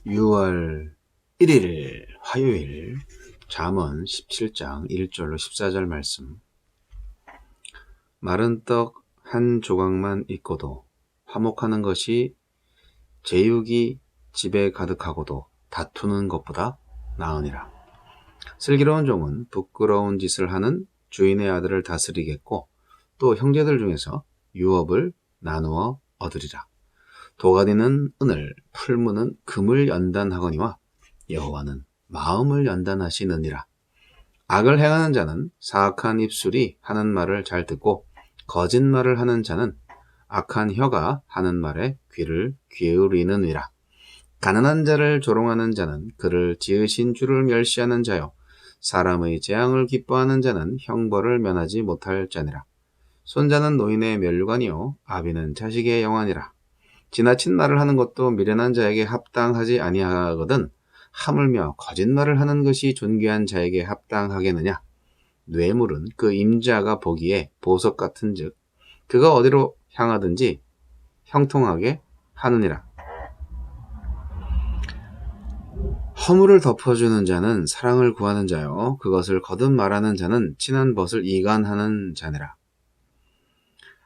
6월 1일 화요일 잠언 17장 1절로 14절 말씀. 마른 떡 한 조각만 있고도 화목하는 것이 제육이 집에 가득하고도 다투는 것보다 나으니라. 슬기로운 종은 부끄러운 짓을 하는 주인의 아들을 다스리겠고 또 형제들 중에서 유업을 나누어 얻으리라. 도가니는 은을, 풀무는 금을 연단하거니와 여호와는 마음을 연단하시느니라. 악을 행하는 자는 사악한 입술이 하는 말을 잘 듣고 거짓말을 하는 자는 악한 혀가 하는 말에 귀를 기울이느니라. 가난한 자를 조롱하는 자는 그를 지으신 주를 멸시하는 자요, 사람의 재앙을 기뻐하는 자는 형벌을 면하지 못할 자니라. 손자는 노인의 면류관이요 아비는 자식의 영환이라. 지나친 말을 하는 것도 미련한 자에게 합당하지 아니하거든 하물며 거짓말을 하는 것이 존귀한 자에게 합당하겠느냐. 뇌물은 그 임자가 보기에 보석 같은즉 그가 어디로 향하든지 형통하게 하느니라. 허물을 덮어주는 자는 사랑을 구하는 자요 그것을 거듭 말하는 자는 친한 벗을 이간하는 자니라.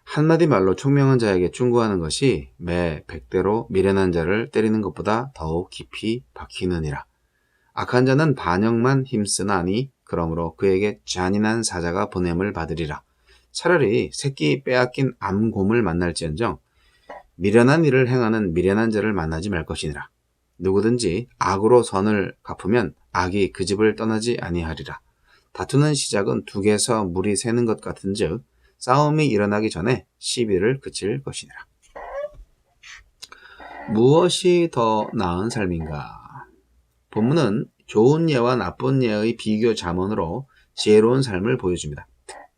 한마디 말로 총명한 자에게 충고하는 것이 매 100대로 미련한 자를 때리는 것보다 더욱 깊이 박히느니라. 악한 자는 반역만 힘쓰나니 그러므로 그에게 잔인한 사자가 보냄을 받으리라. 차라리 새끼 빼앗긴 암곰을 만날지언정 미련한 일을 행하는 미련한 자를 만나지 말 것이니라. 누구든지 악으로 선을 갚으면 악이 그 집을 떠나지 아니하리라. 다투는 시작은 둑에서 물이 새는 것 같은즉 싸움이 일어나기 전에 시비를 그칠 것이니라. 무엇이 더 나은 삶인가? 본문은 좋은 예와 나쁜 예의 비교 잠언으로 지혜로운 삶을 보여줍니다.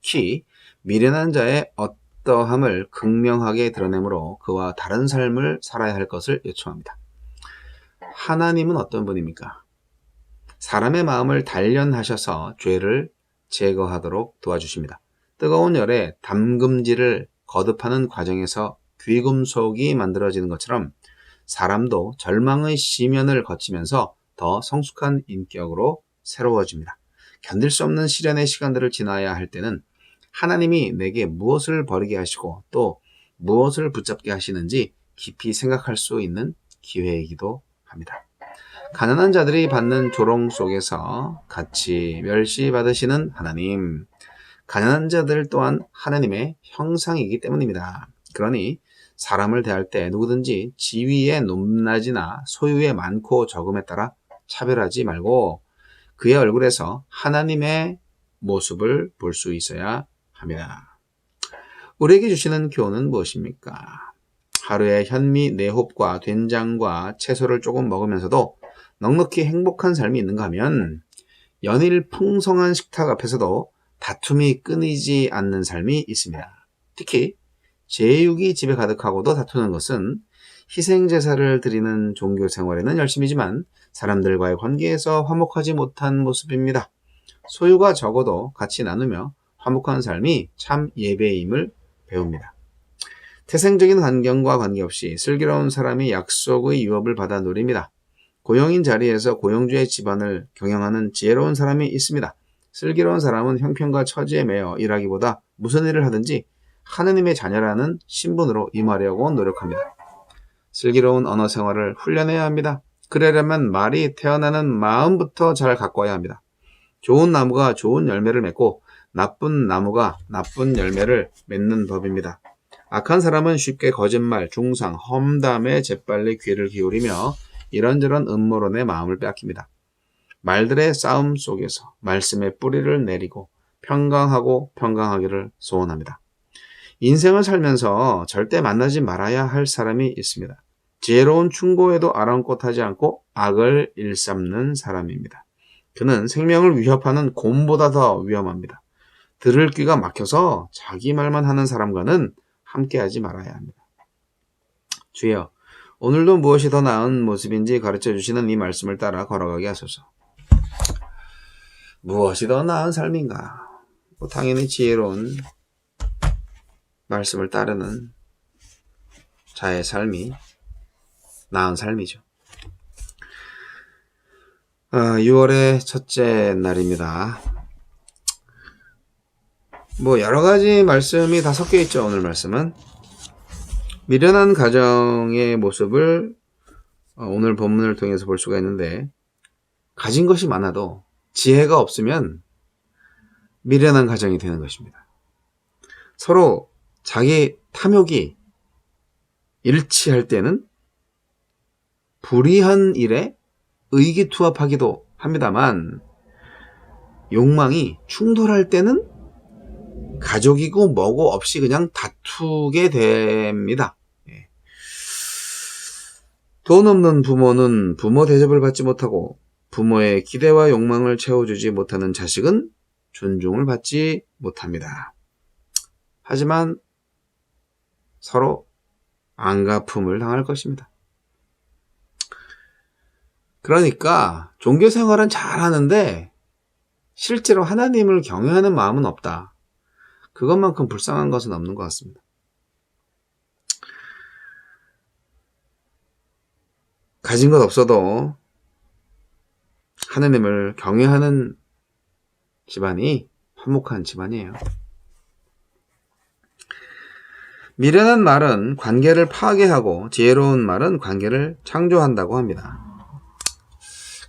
특히 미련한 자의 어떠함을 극명하게 드러내므로 그와 다른 삶을 살아야 할 것을 요청합니다. 하나님은 어떤 분입니까? 사람의 마음을 단련하셔서 죄를 제거하도록 도와주십니다. 뜨거운 열에 담금질을 거듭하는 과정에서 귀금속이 만들어지는 것처럼 사람도 절망의 시면을 거치면서 더 성숙한 인격으로 새로워집니다. 견딜 수 없는 시련의 시간들을 지나야 할 때는 하나님이 내게 무엇을 버리게 하시고 또 무엇을 붙잡게 하시는지 깊이 생각할 수 있는 기회이기도 합니다. 가난한 자들이 받는 조롱 속에서 같이 멸시받으시는 하나님, 가난한 자들 또한 하나님의 형상이기 때문입니다. 그러니 사람을 대할 때 누구든지 지위의 높낮이나 소유의 많고 적음에 따라 차별하지 말고 그의 얼굴에서 하나님의 모습을 볼 수 있어야 합니다. 우리에게 주시는 교훈은 무엇입니까? 하루에 현미 4홉과 된장과 채소를 조금 먹으면서도 넉넉히 행복한 삶이 있는가 하면 연일 풍성한 식탁 앞에서도 다툼이 끊이지 않는 삶이 있습니다. 특히 제육이 집에 가득하고도 다투는 것은 희생제사를 드리는 종교 생활에는 열심이지만 사람들과의 관계에서 화목하지 못한 모습입니다. 소유가 적어도 같이 나누며 화목한 삶이 참 예배임을 배웁니다. 태생적인 환경과 관계없이 슬기로운 사람이 약속의 유업을 받아 누립니다. 고용인 자리에서 고용주의 집안을 경영하는 지혜로운 사람이 있습니다. 슬기로운 사람은 형편과 처지에 매여 일하기보다 무슨 일을 하든지 하느님의 자녀라는 신분으로 임하려고 노력합니다. 슬기로운 언어 생활을 훈련해야 합니다. 그러려면 말이 태어나는 마음부터 잘 가꿔야 합니다. 좋은 나무가 좋은 열매를 맺고 나쁜 나무가 나쁜 열매를 맺는 법입니다. 악한 사람은 쉽게 거짓말, 중상, 험담에 재빨리 귀를 기울이며 이런저런 음모론에 마음을 빼앗깁니다. 말들의 싸움 속에서 말씀의 뿌리를 내리고 평강하고 평강하기를 소원합니다. 인생을 살면서 절대 만나지 말아야 할 사람이 있습니다. 지혜로운 충고에도 아랑곳하지 않고 악을 일삼는 사람입니다. 그는 생명을 위협하는 곰보다 더 위험합니다. 들을 귀가 막혀서 자기 말만 하는 사람과는 함께하지 말아야 합니다. 주여, 오늘도 무엇이 더 나은 모습인지 가르쳐 주시는 이 말씀을 따라 걸어가게 하소서. 무엇이 더 나은 삶인가? 당연히 지혜로운 말씀을 따르는 자의 삶이 나은 삶이죠. 6월의 첫째 날입니다. 뭐 여러 가지 말씀이 다 섞여 있죠. 오늘 말씀은 미련한 가정의 모습을 오늘 본문을 통해서 볼 수가 있는데, 가진 것이 많아도 지혜가 없으면 미련한 가정이 되는 것입니다. 서로 자기 탐욕이 일치할 때는 불의한 일에 의기투합하기도 합니다만, 욕망이 충돌할 때는 가족이고 뭐고 없이 그냥 다투게 됩니다. 돈 없는 부모는 부모 대접을 받지 못하고, 부모의 기대와 욕망을 채워주지 못하는 자식은 존중을 받지 못합니다. 하지만 서로 안갚음을 당할 것입니다. 그러니까 종교생활은 잘하는데 실제로 하나님을 경외하는 마음은 없다. 그것만큼 불쌍한 것은 없는 것 같습니다. 가진 것 없어도 하나님을 경외하는 집안이 화목한 집안이에요. 미련한 말은 관계를 파괴하고 지혜로운 말은 관계를 창조한다고 합니다.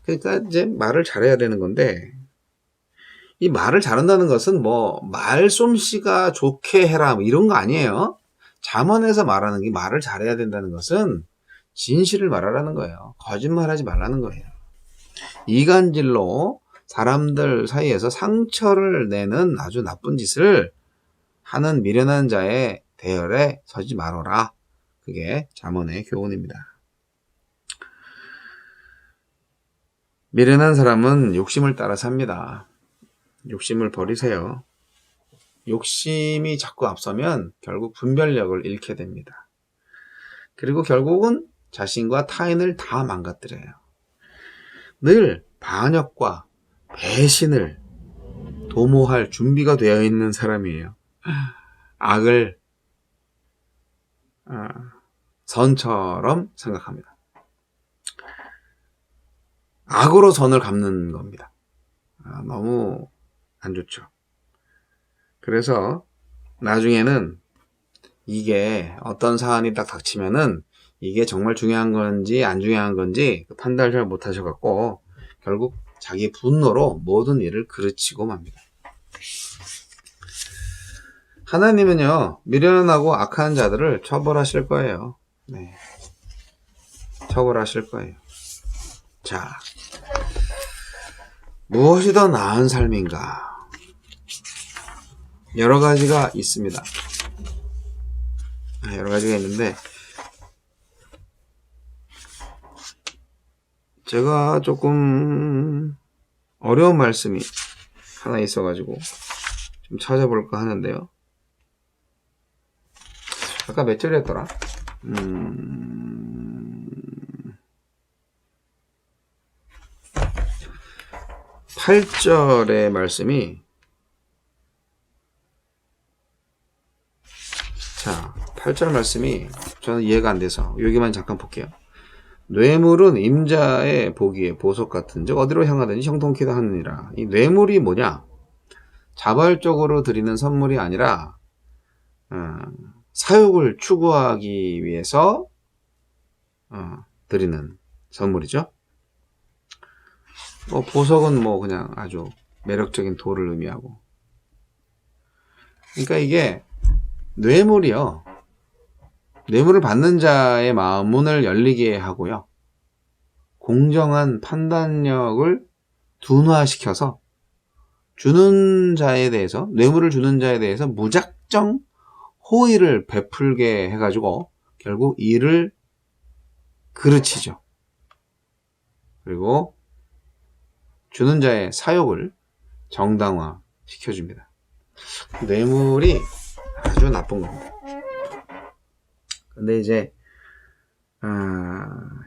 그러니까 이제 말을 잘해야 되는 건데, 이 말을 잘한다는 것은 뭐 말솜씨가 좋게 해라 뭐 이런 거 아니에요. 잠언에서 말하는 게 말을 잘해야 된다는 것은 진실을 말하라는 거예요. 거짓말하지 말라는 거예요. 이간질로 사람들 사이에서 상처를 내는 아주 나쁜 짓을 하는 미련한 자의 대열에 서지 말아라. 그게 잠언의 교훈입니다. 미련한 사람은 욕심을 따라 삽니다. 욕심을 버리세요. 욕심이 자꾸 앞서면 결국 분별력을 잃게 됩니다. 그리고 결국은 자신과 타인을 다 망가뜨려요. 늘 반역과 배신을 도모할 준비가 되어 있는 사람이에요. 악을 선처럼 생각합니다. 악으로 선을 갚는 겁니다. 너무 안 좋죠. 그래서 나중에는 이게 어떤 사안이 딱 닥치면은 이게 정말 중요한 건지 안 중요한 건지 판단을 잘 못하셔갖고 결국 자기 분노로 모든 일을 그르치고 맙니다. 하나님은요, 미련하고 악한 자들을 처벌하실 거예요. 네. 처벌하실 거예요. 자, 무엇이 더 나은 삶인가? 여러 가지가 있습니다. 여러 가지가 있는데, 제가 조금 어려운 말씀이 하나 있어가지고 좀 찾아볼까 하는데요. 아까 몇 절이었더라? 8절의 말씀이, 자, 8절 말씀이 저는 이해가 안 돼서 여기만 잠깐 볼게요. 뇌물은 임자의 보기에 보석 같은즉 어디로 향하든지 형통케 하느니라. 이 뇌물이 뭐냐? 자발적으로 드리는 선물이 아니라 사욕을 추구하기 위해서 드리는 선물이죠. 뭐 보석은 뭐 그냥 아주 매력적인 돌을 의미하고. 그러니까 이게 뇌물이요. 뇌물을 받는 자의 마음 문을 열리게 하고요. 공정한 판단력을 둔화시켜서 주는 자에 대해서, 뇌물을 주는 자에 대해서 무작정 호의를 베풀게 해가지고 결국 일을 그르치죠. 그리고 주는 자의 사욕을 정당화 시켜줍니다. 뇌물이 아주 나쁜 겁니다. 근데 이제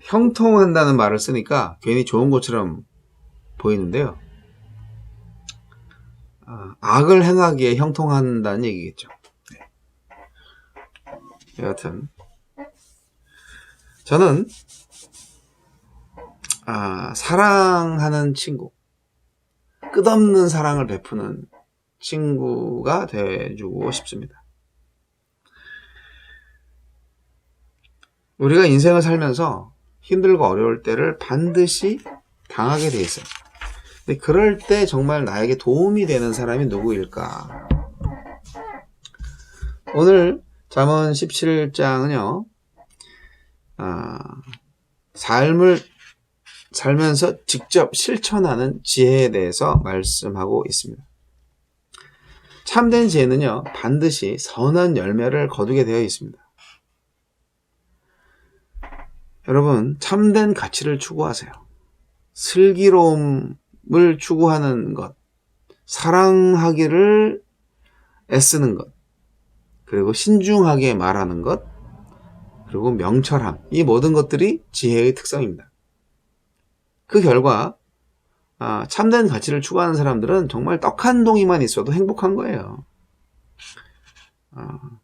형통한다는 말을 쓰니까 괜히 좋은 것처럼 보이는데요. 악을 행하기에 형통한다는 얘기겠죠. 네. 여하튼 저는 사랑하는 친구, 끝없는 사랑을 베푸는 친구가 돼주고 싶습니다. 우리가 인생을 살면서 힘들고 어려울 때를 반드시 당하게 돼 있어요. 근데 그럴 때 정말 나에게 도움이 되는 사람이 누구일까? 오늘 잠언 17장은요, 삶을 살면서 직접 실천하는 지혜에 대해서 말씀하고 있습니다. 참된 지혜는요, 반드시 선한 열매를 거두게 되어 있습니다. 여러분, 참된 가치를 추구하세요. 슬기로움을 추구하는 것, 사랑하기를 애쓰는 것, 그리고 신중하게 말하는 것, 그리고 명철함, 이 모든 것들이 지혜의 특성입니다. 그 결과 참된 가치를 추구하는 사람들은 정말 떡 한 동이만 있어도 행복한 거예요.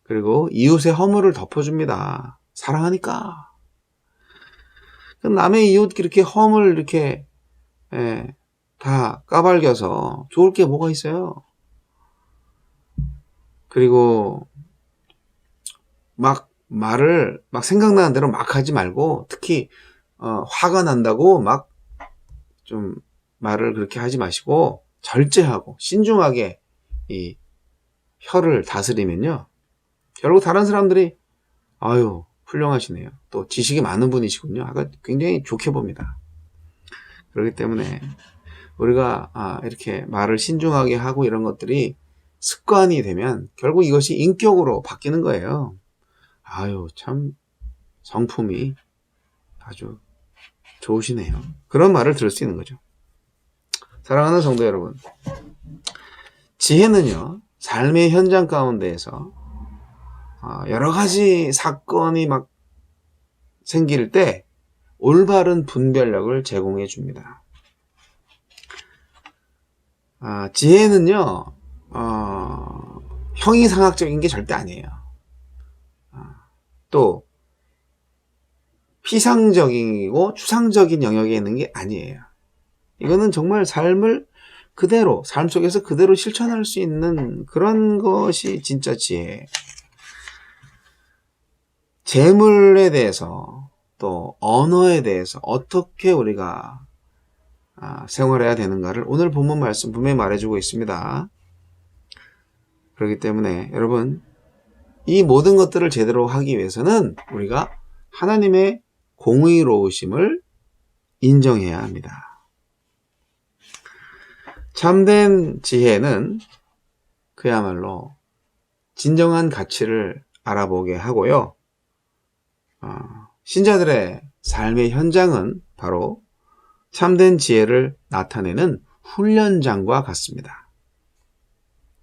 그리고 이웃의 허물을 덮어줍니다. 사랑하니까. 남의 이웃 이렇게 허물 이렇게 다 까발겨서 좋을 게 뭐가 있어요. 그리고 막 말을 막 생각나는 대로 막 하지 말고, 특히 화가 난다고 막 좀 말을 그렇게 하지 마시고 절제하고 신중하게 이 혀를 다스리면요, 결국 다른 사람들이 아유 훌륭하시네요, 또 지식이 많은 분이시군요, 아까 굉장히 좋게 봅니다. 그렇기 때문에 우리가 이렇게 말을 신중하게 하고 이런 것들이 습관이 되면 결국 이것이 인격으로 바뀌는 거예요. 아유 참 성품이 아주 좋으시네요, 그런 말을 들을 수 있는 거죠. 사랑하는 성도 여러분, 지혜는요, 삶의 현장 가운데에서 여러 가지 사건이 막 생길 때 올바른 분별력을 제공해 줍니다. 지혜는요, 형이상학적인 게 절대 아니에요. 또 피상적이고 추상적인 영역에 있는 게 아니에요. 이거는 정말 삶을 그대로, 삶 속에서 그대로 실천할 수 있는 그런 것이 진짜 지혜예요. 재물에 대해서, 또 언어에 대해서 어떻게 우리가 생활해야 되는가를 오늘 본문 말씀 분명히 말해주고 있습니다. 그렇기 때문에 여러분, 이 모든 것들을 제대로 하기 위해서는 우리가 하나님의 공의로우심을 인정해야 합니다. 참된 지혜는 그야말로 진정한 가치를 알아보게 하고요, 신자들의 삶의 현장은 바로 참된 지혜를 나타내는 훈련장과 같습니다.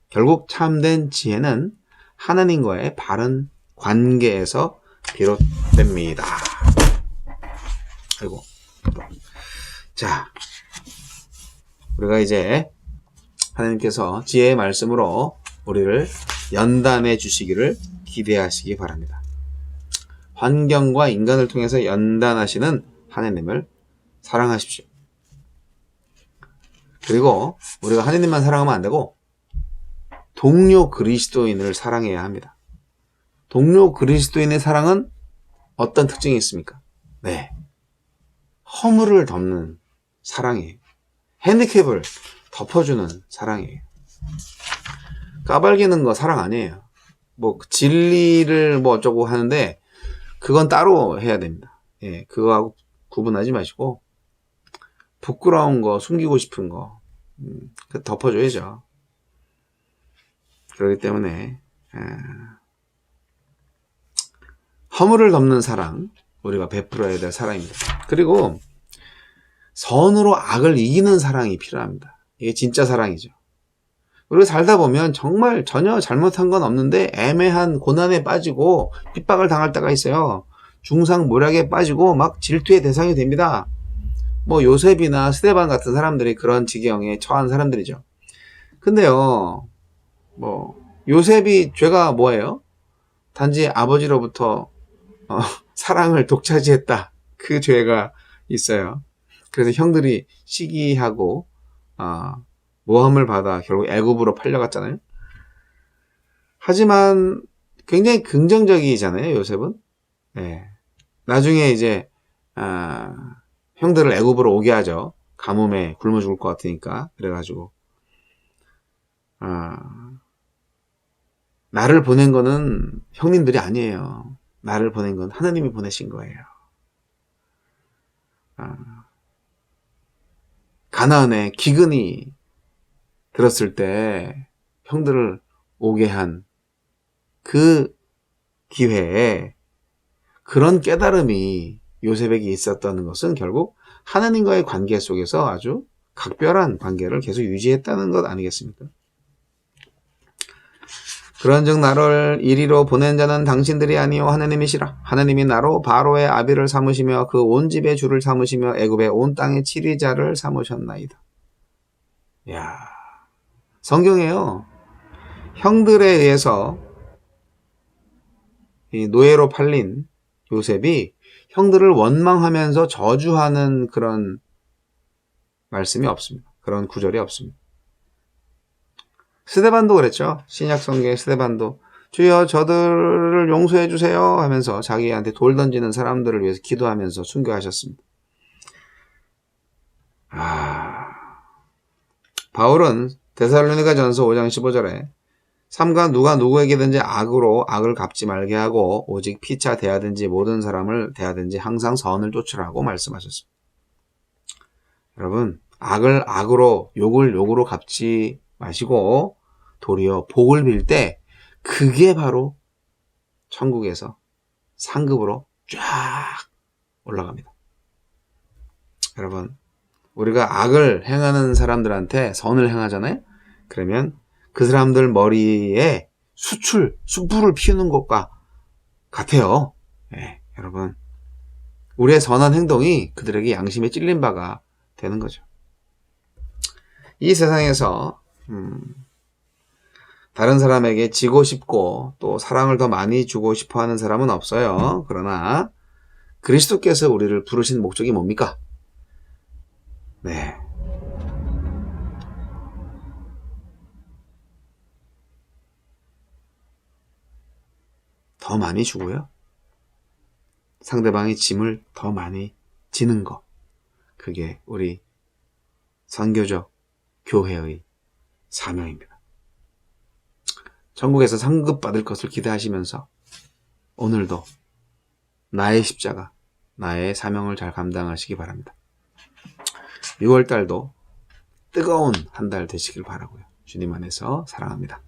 결국 참된 지혜는 하나님과의 바른 관계에서 비롯됩니다. 아이고. 자, 우리가 이제 하나님께서 지혜의 말씀으로 우리를 연단해 주시기를 기대하시기 바랍니다. 환경과 인간을 통해서 연단하시는 하나님을 사랑하십시오. 그리고 우리가 하나님만 사랑하면 안 되고 동료 그리스도인을 사랑해야 합니다. 동료 그리스도인의 사랑은 어떤 특징이 있습니까? 네, 허물을 덮는 사랑이에요. 핸디캡을 덮어주는 사랑이에요. 까발기는 거 사랑 아니에요. 뭐 진리를 뭐 어쩌고 하는데 그건 따로 해야 됩니다. 예, 그거하고 구분하지 마시고 부끄러운 거, 숨기고 싶은 거 덮어줘야죠. 그렇기 때문에 허물을 덮는 사랑, 우리가 베풀어야 될 사랑입니다. 그리고 선으로 악을 이기는 사랑이 필요합니다. 이게 진짜 사랑이죠. 우리가 살다 보면 정말 전혀 잘못한 건 없는데 애매한 고난에 빠지고 핍박을 당할 때가 있어요. 중상모략에 빠지고 막 질투의 대상이 됩니다. 뭐 요셉이나 스데반 같은 사람들이 그런 지경에 처한 사람들이죠. 근데요, 뭐 요셉이 죄가 뭐예요? 단지 아버지로부터 사랑을 독차지했다, 그 죄가 있어요. 그래서 형들이 시기하고 모함을 받아 결국 애굽으로 팔려갔잖아요. 하지만 굉장히 긍정적이잖아요, 요셉은. 네. 나중에 이제 형들을 애굽으로 오게 하죠. 가뭄에 굶어 죽을 것 같으니까. 그래가지고 나를 보낸 거는 형님들이 아니에요. 나를 보낸 건 하나님이 보내신 거예요. 가나안에 기근이 들었을 때 형들을 오게 한 그 기회에 그런 깨달음이 요셉에게 있었다는 것은 결국 하나님과의 관계 속에서 아주 각별한 관계를 계속 유지했다는 것 아니겠습니까? 그런즉 나를 이리로 보낸 자는 당신들이 아니요 하나님이시라. 하나님이 나로 바로의 아비를 삼으시며 그 온 집의 주를 삼으시며 애굽의 온 땅의 치리자를 삼으셨나이다. 야, 성경에요. 형들에 의해서 이 노예로 팔린 요셉이 형들을 원망하면서 저주하는 그런 말씀이 없습니다. 그런 구절이 없습니다. 스데반도 그랬죠. 신약 성경의 스데반도 주여 저들을 용서해 주세요 하면서 자기한테 돌 던지는 사람들을 위해서 기도하면서 순교하셨습니다. 바울은 데살로니가전서 5장 15절에 삼가 누가 누구에게든지 악으로 악을 갚지 말게 하고 오직 피차 대하든지 모든 사람을 대하든지 항상 선을 쫓으라고 말씀하셨습니다. 여러분, 악을 악으로 욕을 욕으로 갚지 마시고 도리어 복을 빌 때 그게 바로 천국에서 상급으로 쫙 올라갑니다. 여러분, 우리가 악을 행하는 사람들한테 선을 행하잖아요. 그러면 그 사람들 머리에 숯불을 피우는 것과 같아요. 네, 여러분, 우리의 선한 행동이 그들에게 양심에 찔린 바가 되는 거죠. 이 세상에서 다른 사람에게 지고 싶고 또 사랑을 더 많이 주고 싶어 하는 사람은 없어요. 그러나 그리스도께서 우리를 부르신 목적이 뭡니까? 네. 더 많이 주고요. 상대방의 짐을 더 많이 지는 것. 그게 우리 선교적 교회의 사명입니다. 천국에서 상급받을 것을 기대하시면서 오늘도 나의 십자가, 나의 사명을 잘 감당하시기 바랍니다. 6월달도 뜨거운 한 달 되시길 바라고요. 주님 안에서 사랑합니다.